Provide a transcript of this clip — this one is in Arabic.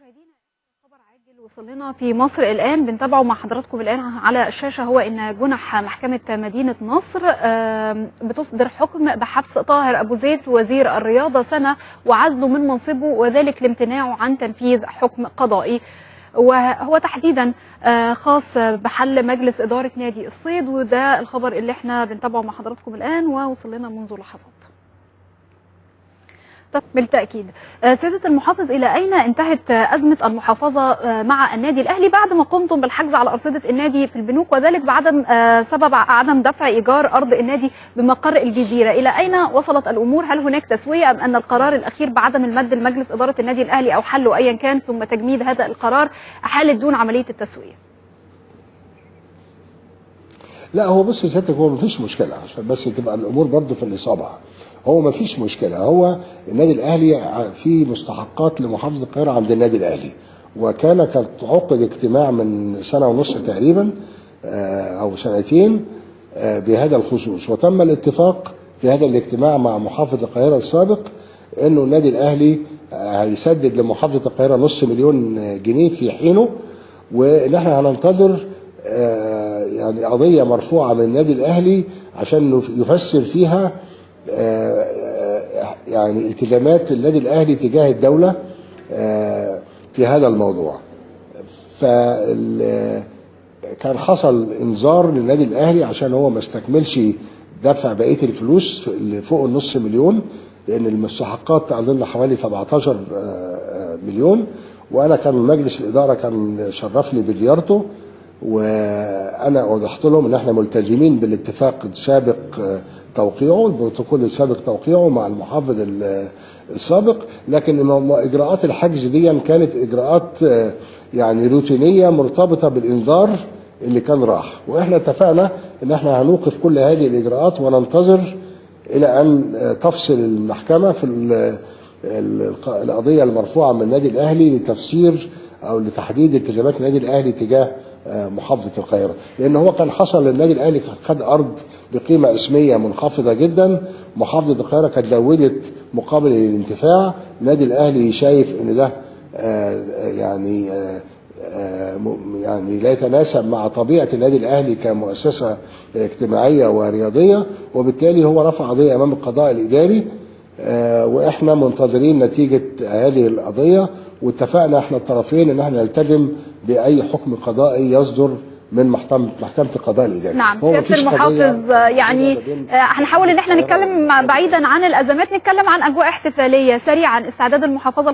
مشاهدينا، خبر عاجل وصل لنا في مصر الآن بنتابعه مع حضراتكم الآن على الشاشة، هو إن جنح محكمة مدينة نصر بتصدر حكم بحبس طاهر أبو زيد وزير الرياضة سنة وعزله من منصبه، وذلك لامتناعه عن تنفيذ حكم قضائي، وهو تحديدا خاص بحل مجلس إدارة نادي الصيد. وده الخبر اللي احنا بنتابعه مع حضراتكم الآن ووصل لنا منذ لحظات. بالتأكيد سيادة المحافظ، إلى أين انتهت أزمة المحافظة مع النادي الأهلي بعد ما قمتم بالحجز على أرصدة النادي في البنوك، وذلك بعدم سبب عدم دفع إيجار أرض النادي بمقر الجزيرة؟ إلى أين وصلت الأمور؟ هل هناك تسوية أم أن القرار الأخير بعدم المد لمجلس إدارة النادي الأهلي أو حله أيا كان ثم تجميد هذا القرار حالت دون عملية التسوية؟ لا، هو بص يا سيادتك، هو مفيش مشكلة عشان بس تبقى الأمور برضه في الإصابة. هو مفيش مشكلة، هو النادي الأهلي في مستحقات لمحافظة القاهرة عند النادي الأهلي، وكان عقد اجتماع من سنة ونص تقريبا أو سنتين بهذا الخصوص، وتم الاتفاق في هذا الاجتماع مع محافظ القاهرة السابق إنه النادي الأهلي هيسدد لمحافظة القاهرة $500,000 في حينه، وإن احنا هننتظر يعني قضية مرفوعة من النادي الأهلي عشان يفسر فيها يعني التزامات النادي الأهلي تجاه الدولة في هذا الموضوع. فكان حصل إنذار للنادي الأهلي عشان هو ما استكملش دفع بقية الفلوس اللي فوق $500,000، لأن المستحقات أظن حوالي 17 مليون، وأنا كان مجلس الإدارة كان شرفني بزيارته، وانا وضحت لهم ان احنا ملتزمين بالاتفاق السابق توقيعه، البروتوكول السابق توقيعه مع المحافظ السابق، لكن اجراءات الحجز دي كانت اجراءات يعني روتينيه مرتبطه بالانذار اللي كان راح، واحنا اتفقنا ان احنا هنوقف كل هذه الاجراءات وننتظر الى ان تفصل المحكمه في القضيه المرفوعه من النادي الاهلي لتفسير او لتحديد التزامات النادي الاهلي تجاه محافظه القاهره، لان هو كان حصل للنادي الاهلي خد ارض بقيمه اسميه منخفضه جدا، محافظه القاهره كانت زودت مقابل الانتفاع، النادي الاهلي شايف ان ده يعني لا يتناسب مع طبيعه النادي الاهلي كمؤسسه اجتماعيه ورياضيه، وبالتالي هو رفع قضيه امام القضاء الاداري، واحنا منتظرين نتيجه هذه القضيه، واتفقنا احنا الطرفين ان احنا نلتزم باي حكم قضائي يصدر من محكمه القضاء الاداري. نعم سيادة المحافظ، يعني هنحاول ان احنا نتكلم بعيدا عن الازمات، نتكلم عن اجواء احتفاليه سريعا. استعداد المحافظه